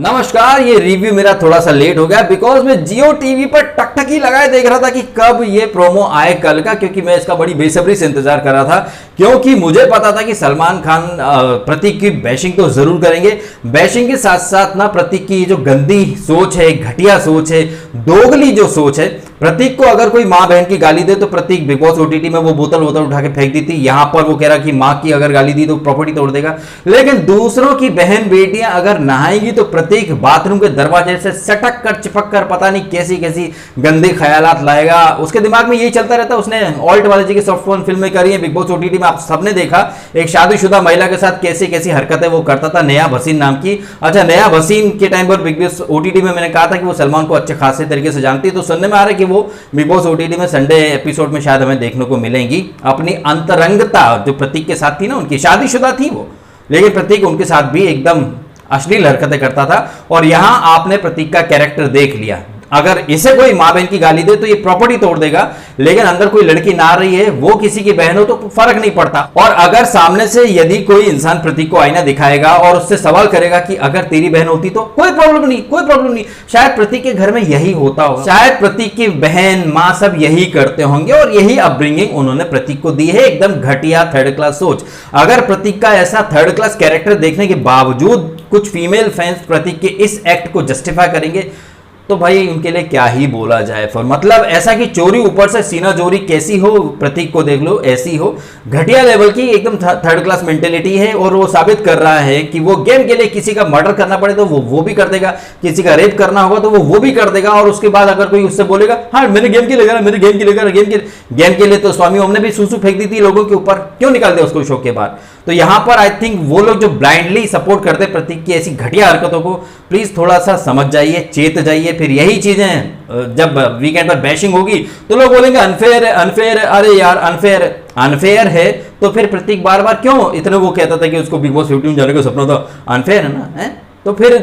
नमस्कार। ये रिव्यू मेरा थोड़ा सा लेट हो गया बिकॉज मैं जियो टीवी पर टकटकी लगाए देख रहा था कि कब ये प्रोमो आए कल का, क्योंकि मैं इसका बड़ी बेसब्री से इंतजार कर रहा था। क्योंकि मुझे पता था कि सलमान खान प्रतीक की बैशिंग तो जरूर करेंगे। बैशिंग के साथ साथ ना प्रतीक की जो गंदी सोच है, घटिया सोच है, दोगली जो सोच है, प्रतीक को अगर कोई माँ बहन की गाली दे तो प्रतीक बिग बॉस ओटीटी में वो बोतल उठा के फेंक दी थी। यहां पर वो कह रहा कि माँ की अगर गाली दी तो प्रॉपर्टी तोड़ देगा। लेकिन दूसरों की बहन बेटियां अगर नहाएंगी तो प्रतीक बाथरूम के दरवाजे से सटक कर चिपक कर पता नहीं कैसी कैसी गंदे ख्यालात लाएगा। उसके दिमाग में यही चलता रहता है। उसने ऑल्ट वाले जी की सॉफ्ट फोन फिल्में करी है, बिग बॉस ओटीटी में आप सबने देखा एक शादीशुदा महिला के साथ कैसी कैसी हरकतें वो करता था, नेहा भसीन नाम की। अच्छा, नेहा भसीन के टाइम पर बिग बॉस ओटीटी में मैंने कहा था कि वो सलमान को अच्छे खासे तरीके से जानती है, तो सुनने में आ रहा है कि वो बिग बॉस ओटीटी में संडे एपिसोड में शायद हमें देखने को मिलेंगी। अपनी अंतरंगता जो प्रतीक के साथ थी ना, उनकी शादीशुदा थी वो, लेकिन प्रतीक उनके साथ भी एकदम अश्लील हरकतें करता था। और यहां आपने प्रतीक का कैरेक्टर देख लिया। अगर इसे कोई माँ बहन की गाली दे तो ये प्रॉपर्टी तोड़ देगा, लेकिन अंदर कोई लड़की ना रही है, वो किसी की बहन हो तो फर्क नहीं पड़ता। और अगर सामने से यदि कोई इंसान प्रतीक को आईना दिखाएगा और उससे सवाल करेगा कि अगर तेरी बहन होती तो कोई प्रॉब्लम नहीं, कोई प्रॉब्लम नहीं। शायद प्रतीक के घर में यही होता होगा, शायद प्रतीक की बहन माँ सब यही करते होंगे और यही अपब्रिंगिंग उन्होंने प्रतीक को दी है। एकदम घटिया थर्ड क्लास सोच। अगर प्रतीक का ऐसा थर्ड क्लास कैरेक्टर देखने के बावजूद कुछ फीमेल फैंस प्रतीक के इस एक्ट को जस्टिफाई करेंगे तो भाई उनके लिए क्या ही बोला जाए। फिर मतलब ऐसा कि चोरी ऊपर से सीना चोरी कैसी हो, प्रतीक को देख लो ऐसी हो। घटिया लेवल की एकदम थर्ड क्लास मेंटेलिटी है। और वो साबित कर रहा है कि वो गेम के लिए किसी का मर्डर करना पड़े तो वो भी कर देगा, किसी का रेप करना होगा तो वो भी कर देगा। और उसके बाद अगर कोई उससे बोलेगा हाँ मेरे गेम के लिए करा, मेरे गेम के लिए करा, गेम के लिए तो स्वामी ओम ने भी सूसू फेंक दी थी लोगों के ऊपर, क्यों निकाल दिया उसको शो के बाद। तो यहां पर आई थिंक वो लोग जो ब्लाइंडली सपोर्ट करते प्रतीक की ऐसी घटिया हरकतों को, प्लीज थोड़ा सा समझ जाइए, चेत जाइए। फिर यही चीजें जब वीकेंड पर बैशिंग होगी तो लोग बोलेंगे अनफेयर है, अनफेयर है। अरे यार अनफेयर है तो फिर प्रतीक बार बार क्यों इतने वो कहता था कि उसको बिग बॉस 15 जाने का सपना था, अनफेयर है ना है? तो फिर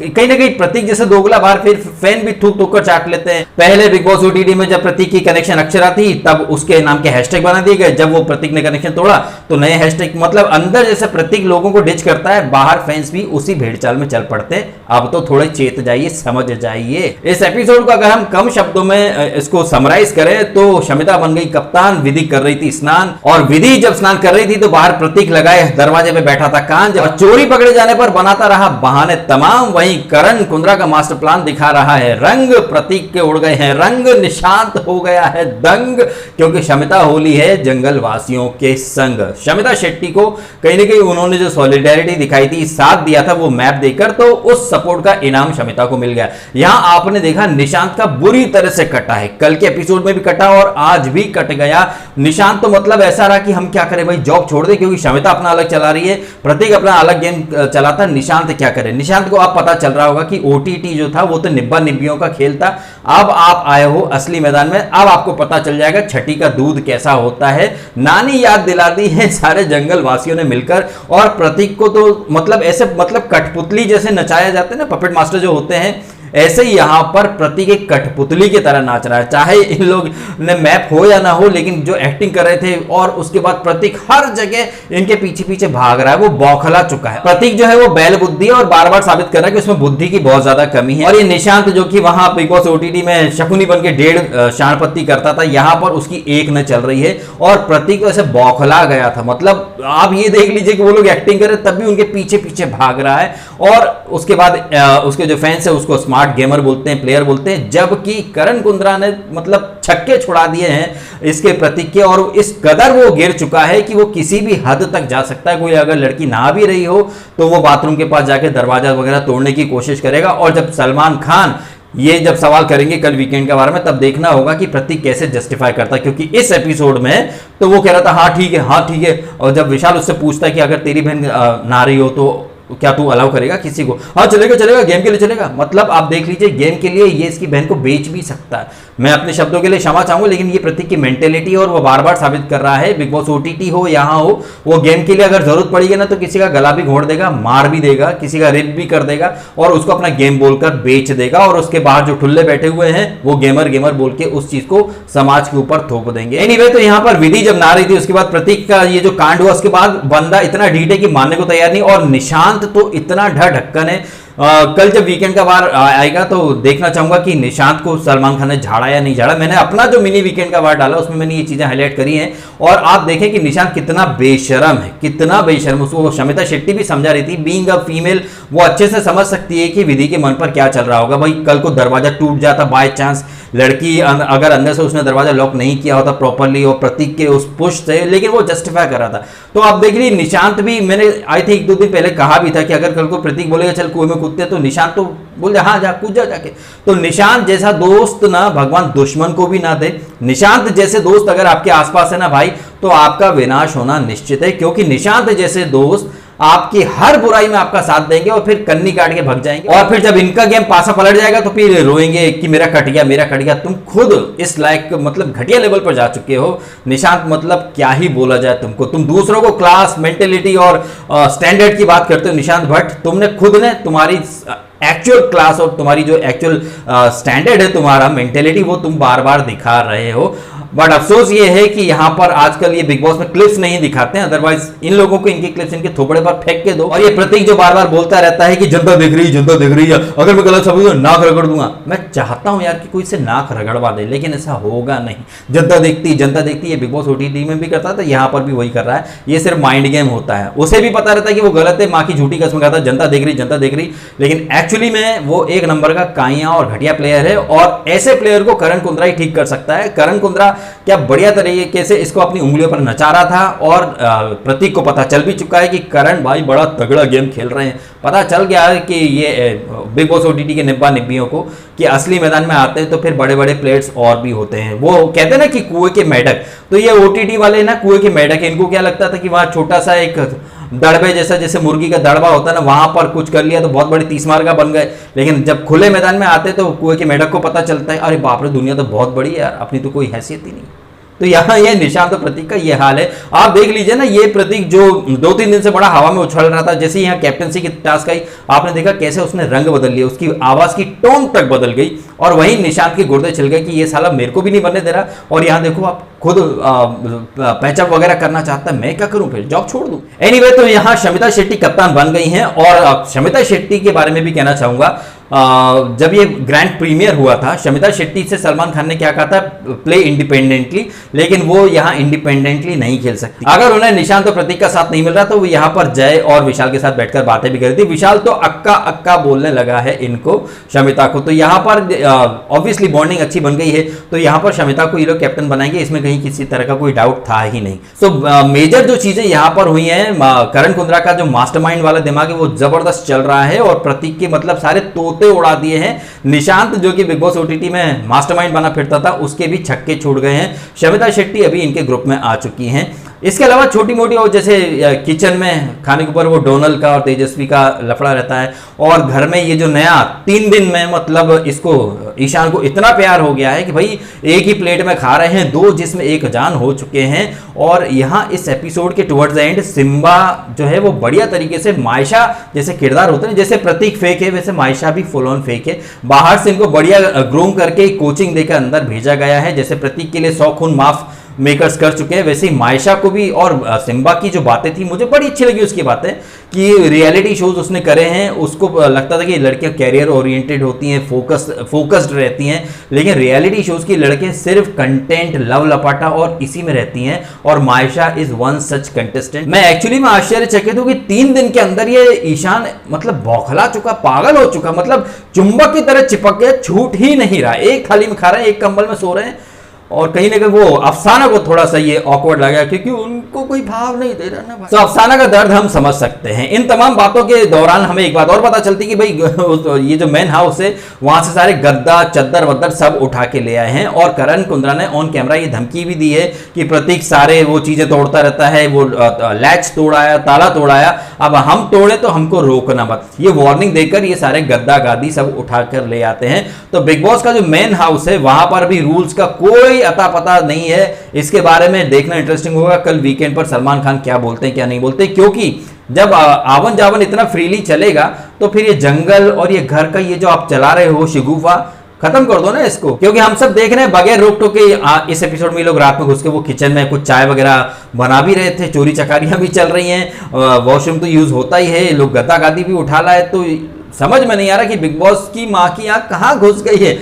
कहीं ना कहीं प्रतीक जैसे दोगला बार फिर फैन भी थूक थूक कर चाट लेते हैं। पहले बिग बॉस ओटीटी में जब प्रतीक की कनेक्शन अक्षरा थी तब उसके नाम के हैशटैग बना दिए गए। जब वो प्रतीक ने कनेक्शन तोड़ा तो नए हैशटैग, मतलब अंदर जैसे प्रतीक लोगों को डिच करता है, बाहर फैंस भी उसी भेड़चाल में चल पड़ते हैं। अब तो थोड़े चेत जाइए, समझ जाइए। इस एपिसोड को अगर हम कम शब्दों में इसको समराइज करें तो शमिता बन गई कप्तान, विधि कर रही थी स्नान, और विधि जब स्नान कर रही थी तो बाहर प्रतीक लगाए दरवाजे पे बैठा था कान। जब चोरी पकड़े जाने पर बनाता रहा बहाने तमाम, वहीं करण कुंद्रा का मास्टर प्लान दिखा रहा है रंग। प्रतीक के उड़ गए हैं रंग, निशांत हो गया है दंग, क्योंकि शमिता होली है जंगल वासियों के संग। शमिता शेट्टी को कहीं ना कहीं उन्होंने जो सॉलिडेरिटी दिखाई थी, साथ दिया था वो मैप देकर, तो उस सपोर्ट का इनाम शमिता को मिल गया। यहां आपने देखा निशांत का बुरी तरह से कटा है, कल के एपिसोड में भी कटा और आज भी कट गया। निशांत तो मतलब ऐसा रहा कि हम क्या करें भाई, जॉब छोड़ दे, क्योंकि शमिता अपना अलग चला रही है, प्रतीक अपना अलग गेम चलाता, निशांत क्या करे। निशांत को अब पता चल रहा होगा कि ओटीटी जो था वो तो निब्बा निब्बियों का खेल था। अब आप आए हो असली मैदान में, अब आपको पता चल जाएगा छठी का दूध कैसा होता है। नानी याद दिला दी है सारे जंगल वासियों ने मिलकर। और प्रतीक को तो मतलब ऐसे मतलब कठपुतली जैसे नचाया जाता है ना, पपेट मास्टर जो होते हैं, ऐसे ही यहां पर प्रतीक एक कठपुतली की तरह नाच रहा है। चाहे इन लोग ने मैप हो या ना हो, लेकिन जो एक्टिंग कर रहे थे, और उसके बाद प्रतीक हर जगह इनके पीछे पीछे भाग रहा है, वो बौखला चुका है। प्रतीक जो है वो बैल बुद्धि है और बार बार साबित कर रहा है कि उसमें बुद्धि की बहुत ज्यादा कमी है। और ये निशांत जो कि वहां बिग बॉस ओटीटी में शकुनी बन के 1.5 शाणपत्ती करता था, यहां पर उसकी एक न चल रही है और प्रतीक ऐसे बौखला गया था। मतलब आप ये देख लीजिए कि वो लोग एक्टिंग कर रहे तब भी उनके पीछे पीछे भाग रहा है। और उसके बाद उसके जो फैंस है उसको स्मार्ट गेमर बोलते हैं, प्लेयर बोलते हैं, जबकि करण कुंद्रा ने मतलब छक्के छुड़ा दिए हैं इसके प्रतीक के। और इस कदर वो गिर चुका है कि वो किसी भी हद तक जा सकता है। कोई अगर लड़की ना भी रही हो तो वो बाथरूम के पास जाके दरवाजा वगैरह तोड़ने की कोशिश करेगा। और जब सलमान खान ये जब सवाल करेंगे कल वीकेंड के बारे में, तब देखना होगा कि प्रतीक कैसे जस्टिफाई करता है। क्योंकि इस एपिसोड में तो वो कह रहा था हाँ ठीक है, हाँ ठीक है, और जब विशाल उससे पूछता है कि अगर तेरी बहन ना रही हो तो क्या तू अलाउ करेगा किसी को, हाँ चलेगा चलेगा, गेम के लिए चलेगा। मतलब आप देख लीजिए गेम के लिए ये इसकी बहन को बेच भी सकता है। मैं अपने शब्दों के लिए क्षमा चाहूंगा, लेकिन ये प्रतीक की मेंटेलिटी और वो बार बार साबित कर रहा है, बिग बॉस ओटीटी हो यहाँ हो, वो गेम के लिए अगर जरूरत पड़ेगी ना तो किसी का गला भी घोंट देगा, मार भी देगा, किसी का रेप भी कर देगा और उसको अपना गेम बोलकर बेच देगा। और उसके बाहर जो ठुल्ले बैठे हुए हैं वो गेमर गेमर बोल के उस चीज को समाज के ऊपर थोप देंगे। एनीवे, तो यहाँ पर विधि जब ना रही थी उसके बाद प्रतीक का ये जो कांड हुआ, उसके बाद बंदा इतना ढीठ है कि मानने को तैयार नहीं। और निशांत तो इतना ढक्कन है, कल जब वीकेंड का वार आएगा तो देखना चाहूंगा कि निशांत को सलमान खान ने झाड़ा या नहीं झाड़ा। मैंने अपना जो मिनी वीकेंड का वार डाला उसमें मैंने ये चीजें हाईलाइट करी हैं, और आप देखें कि निशांत कितना बेशरम है, कितना बेशरम। उसको शमिता शेट्टी भी समझा रही थी, बीइंग अ फीमेल वो अच्छे से समझ सकती है कि विधि के मन पर क्या चल रहा होगा। भाई कल को दरवाजा टूट जाता बाय चांस, लड़की अगर अंदर से उसने दरवाजा लॉक नहीं किया होता प्रॉपरली और प्रतीक के उस पुश से, लेकिन वो जस्टिफाई कर रहा था। तो आप देख लीजिए निशांत भी, मैंने आई थिंक 1-2 दिन पहले कहा भी था कि अगर कल को प्रतीक बोलेगा चल कुएं में कूदते, तो निशांत तो बोल जा हाँ जा कूद जा जाके। तो निशांत जैसा दोस्त ना भगवान दुश्मन को भी ना दे। निशांत जैसे दोस्त अगर आपके आसपास है ना भाई, तो आपका विनाश होना निश्चित है, क्योंकि निशांत जैसे दोस्त आपकी हर बुराई में आपका साथ देंगे और फिर कन्नी काट के भग जाएंगे, और फिर जब इनका गेम पासा पलट जाएगा तो फिर रोएंगे कि मेरा कट गया मेरा कट गया। तुम खुद इस लायक मतलब घटिया लेवल पर जा चुके हो निशांत, मतलब क्या ही बोला जाए तुमको। तुम दूसरों को क्लास मेंटेलिटी और स्टैंडर्ड की बात करते हो निशांत भट्ट, तुमने खुद ने तुम्हारी एक्चुअल क्लास और तुम्हारी जो एक्चुअल स्टैंडर्ड है तुम्हारा मेंटेलिटी, वो तुम बार बार दिखा रहे हो। बट अफसोस ये है कि यहां पर आजकल ये बिग बॉस में क्लिप्स नहीं दिखाते हैं, अदरवाइज इन लोगों को इनकी क्लिप्स इनके थोपड़े पर फेंक के दो। और ये प्रतीक जो बार बार बोलता रहता है कि जनता देख रही है, अगर मैं गलत समझूं नाक रगड़ दूंगा। मैं चाहता हूं यार कि कोई से नाक रगड़वा दे, लेकिन ऐसा होगा नहीं। जनता देखती है, बिग बॉस ओटीटी में भी करता था, यहां पर भी वही कर रहा है। ये सिर्फ माइंड गेम होता है, उसे भी पता रहता है कि वो गलत है, माँ की झूठी कसम खाता है जनता देख रही, लेकिन एक्चुअली में वो एक नंबर का काइया और घटिया प्लेयर है। और ऐसे प्लेयर को करण कुंद्रा ही ठीक कर सकता है। करण कुंद्रा क्या बढ़िया तरीके से इसको अपनी उंगलियों पर नचा रहा था, और प्रतीक को पता चल भी चुका है कि करण भाई बड़ा तगड़ा गेम खेल रहे हैं। पता चल गया है कि ये बिग बॉस ओटीटी के निब्बा निब्बियों को कि असली मैदान में आते हैं तो फिर बड़े बड़े प्लेयर्स और भी होते हैं। वो कहते हैं ना कि कुएं के मेढक, तो ये ओटीटी वाले ना कुएं के मेढक है। इनको क्या लगता था कि वहां छोटा सा एक दड़बे जैसा, जैसे मुर्गी का दड़बा होता है ना, वहां पर कुछ कर लिया तो बहुत बड़ी 30 मार का बन गए। लेकिन जब खुले मैदान में आते तो कुएं के मेढक को पता चलता है अरे बाप रे दुनिया तो बहुत बड़ी है यार, अपनी तो कोई हैसियत ही नहीं। तो यहाँ ये निशांत और प्रतीक का ये हाल है। आप देख लीजिए ना, ये प्रतीक जो 2-3 दिन से बड़ा हवा में उछल रहा था, जैसे यहाँ कैप्टनसी की टास्क आई आपने देखा कैसे उसने रंग बदल लिया, उसकी आवाज की टोन तक बदल गई, और वहीं निशांत के गुर्दे छिल गए कि ये साला मेरे को भी नहीं बनने दे रहा। और यहाँ देखो आप खुद पैचअप वगैरह करना चाहता है, मैं क्या करूं फिर, जॉब छोड़ दूं। एनीवे तो यहाँ शमिता शेट्टी कप्तान बन गई हैं। और शमिता शेट्टी के बारे में भी कहना चाहूंगा, जब ये ग्रैंड प्रीमियर हुआ था, शमिता शेट्टी से सलमान खान ने क्या कहा था, प्ले इंडिपेंडेंटली, लेकिन वो यहाँ इंडिपेंडेंटली नहीं खेल सकती। अगर उन्हें निशांत और प्रतीक का साथ नहीं मिल रहा तो वो यहाँ पर जय और विशाल के साथ बैठकर बातें भी कर रही थी। विशाल तो अक्का अक्का बोलने लगा है इनको, शमिता को। तो यहाँ पर ऑब्वियसली बॉन्डिंग अच्छी बन गई है, तो यहाँ पर शमिता को ये लोग कैप्टन बनाएंगे, इसमें कहीं किसी तरह का कोई डाउट था ही नहीं। सो मेजर जो चीजें यहाँ पर हुई हैं, करण कुंद्रा का जो मास्टरमाइंड वाला दिमाग है वो जबरदस्त चल रहा है, और प्रतीक के मतलब सारे तोते उड़ा दिए हैं। निशांत जो कि बिग बॉस ओटीटी में मास्टरमाइंड बना फिरता था, उसके भी छक्के छूट गए हैं। शमिता शेट्टी अभी इनके ग्रुप में आ चुकी हैं। इसके अलावा छोटी मोटी और जैसे किचन में खाने के ऊपर वो डोनल का और तेजस्वी का लफड़ा रहता है, और घर में ये जो नया 3 दिन में मतलब इसको ईशान को इतना प्यार हो गया है कि भाई एक ही प्लेट में खा रहे हैं, 2 जिसमें 1 जान हो चुके हैं। और यहाँ इस एपिसोड के टुवर्ड्स द एंड सिम्बा जो है वो बढ़िया तरीके से मायशा जैसे किरदार होते हैं, जैसे प्रतीक फेक है वैसे मायशा भी फुल ऑन फेक है। बाहर से इनको बढ़िया ग्रूम करके कोचिंग देकर अंदर भेजा गया है, जैसे प्रतीक के लिए 100 खून माफ मेकर्स कर चुके हैं, वैसे ही मायशा को भी। और सिम्बा की जो बातें थी मुझे बड़ी अच्छी लगी उसकी बातें, कि रियलिटी शोज उसने करे हैं, उसको लगता था कि लड़कियां कैरियर ओरिएंटेड होती हैं, फोकस्ड रहती हैं, लेकिन रियलिटी शोज की लड़कियां सिर्फ कंटेंट लव लपाटा और इसी में रहती हैं, और Maysha is one such contestant. मैं एक्चुअली में आश्चर्यचकित हूं कि 3 दिन के अंदर ये ईशान मतलब बौखला चुका, पागल हो चुका, मतलब चुंबक की तरह चिपक गया, छूट ही नहीं रहा। एक थाली में खा रहे हैं, एक कंबल में सो रहे हैं, और कहीं ना कहीं वो अफसाना को थोड़ा सा ये ऑकवर्ड लगा क्योंकि उनको कोई भाव नहीं दे रहा ना भाई। तो अफसाना का दर्द हम समझ सकते हैं। इन तमाम बातों के दौरान हमें एक बात और पता चलती कि भाई ये जो मेन हाउस है वहां से सारे गद्दा चद्दर वद्दर सब उठा के ले आए हैं, और करण कुंद्रा ने ऑन कैमरा ये धमकी भी दी है कि प्रतीक सारे वो चीजें तोड़ता रहता है, वो लैच तोड़ाया, ताला तोड़ाया, अब हम तोड़े तो हमको रोकना मत, ये वार्निंग देकर ये सारे गद्दा गादी सब उठा कर ले आते हैं। तो बिग बॉस का जो मेन हाउस है वहां पर भी रूल्स का कोई अता पता नहीं है। इसके बारे में देखना इंटरेस्टिंग होगा कल वीकेंड पर सलमान खान क्या बोलते हैं क्या नहीं बोलते, क्योंकि जब आवन जावन इतना फ्रीली चलेगा तो फिर ये जंगल और ये घर का ये जो आप चला रहे हो शिगुफा खत्म कर दो ना इसको। क्योंकि हम सब देख रहे हैं बगैर रोक टोक के इस एपिसोड में लोग रात में घुस के वो किचन में कुछ चाय वगैरह बना भी रहे थे, चोरी चकारियां भी चल रही हैं, वॉशरूम तो यूज होता ही है, लोग गद्दा गादी भी उठा लाए। तो समझ में नहीं आ रहा कि बिग बॉस की माँ की आंख कहाँ घुस गई है,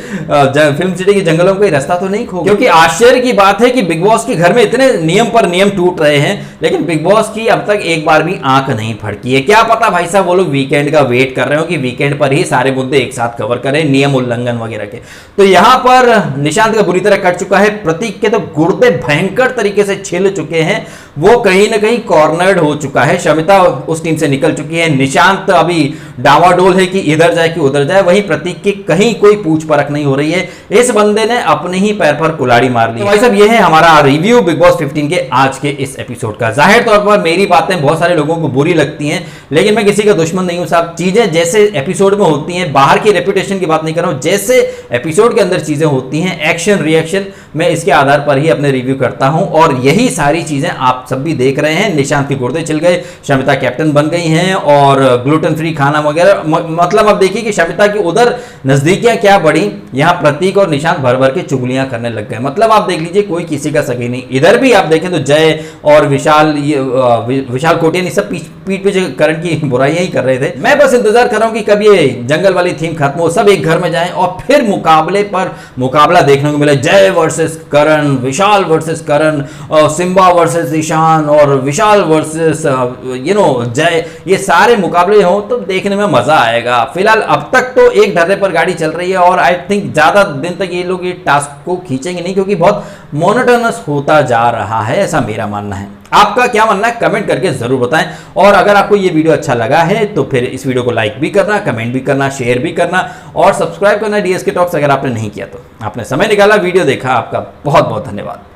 फिल्म सिटी के जंगलों में रास्ता तो नहीं खो, क्योंकि आश्चर्य की बात है कि बिग बॉस के घर में इतने नियम पर नियम टूट रहे हैं, लेकिन बिग बॉस की अब तक एक बार भी आंख नहीं फड़की है। क्या पता भाई साहब वो लोग वीकेंड का वेट कर रहे हो कि वीकेंड पर ही सारे मुद्दे एक साथ कवर करें, नियम उल्लंघन वगैरह के। तो यहां पर निशांत का बुरी तरह कट चुका है, प्रतीक के तो गुर्दे भयंकर तरीके से छिल चुके हैं, वो कहीं ना कहीं कॉर्नर्ड हो चुका है। शमिता उस टीम से निकल चुकी है, निशांत अभी डावाडोल है कि इधर जाए कि उधर जाए, वहीं प्रतीक की कहीं कोई पूछ परख नहीं हो रही है। इस बंदे ने अपने ही पैर पर कुल्हाड़ी मार ली। तो भाई साहब ये है हमारा रिव्यू बिग बॉस 15 के आज के इस एपिसोड का। जाहिर तौर पर मेरी बातें बहुत सारे लोगों को बुरी लगती हैं, लेकिन मैं किसी का दुश्मन नहीं हूं साहब। चीजें जैसे एपिसोड में होती हैं, बाहर की रेपुटेशन की बात नहीं कर रहा हूं, जैसे एपिसोड के अंदर चीजें होती हैं, एक्शन रिएक्शन, मैं इसके आधार पर ही अपने रिव्यू करता हूं। और यही सारी चीजें आप सब भी देख रहे हैं। निशांत के गुर्दे चिल गए, शमिता कैप्टन बन गई हैं और ग्लूटेन फ्री खाना वगैरह, मतलब अब देखिए कि शमिता की उधर नजदीकियां क्या बढ़ी, यहां प्रतीक और निशांत भर भर के चुगलियां करने लग गए। मतलब आप देख लीजिए कोई किसी का सगी नहीं। इधर भी आप देखें तो जय और विशाल कोटियान सब पीठ पे करण की बुराइयां ही कर रहे थे। मैं बस इंतजार कर रहा हूं कि कब ये जंगल वाली थीम खत्म हो, सब एक घर में जाएं और फिर मुकाबले पर मुकाबला देखने को मिले। जय वर्सेस करण, विशाल वर्सेस करण, सिम्बा वर्सेस ईशान और विशाल वर्सेस जय, ये सारे मुकाबले हों तो देखने में मजा आएगा। फिलहाल अब तक तो एक ढर्रे पर गाड़ी चल रही है और आई थिंक ज्यादा दिन तक ये लोग ये टास्क को खींचेंगे नहीं, क्योंकि बहुत मोनोटोनस होता जा रहा है, ऐसा मेरा मानना है। आपका क्या मानना है कमेंट करके जरूर बताएं। और अगर आपको ये वीडियो अच्छा लगा है तो फिर इस वीडियो को लाइक भी करना, कमेंट भी करना, शेयर भी करना और सब्सक्राइब करना डीएसके टॉक्स अगर आपने नहीं किया तो। आपने समय निकाला, वीडियो देखा, आपका बहुत बहुत धन्यवाद।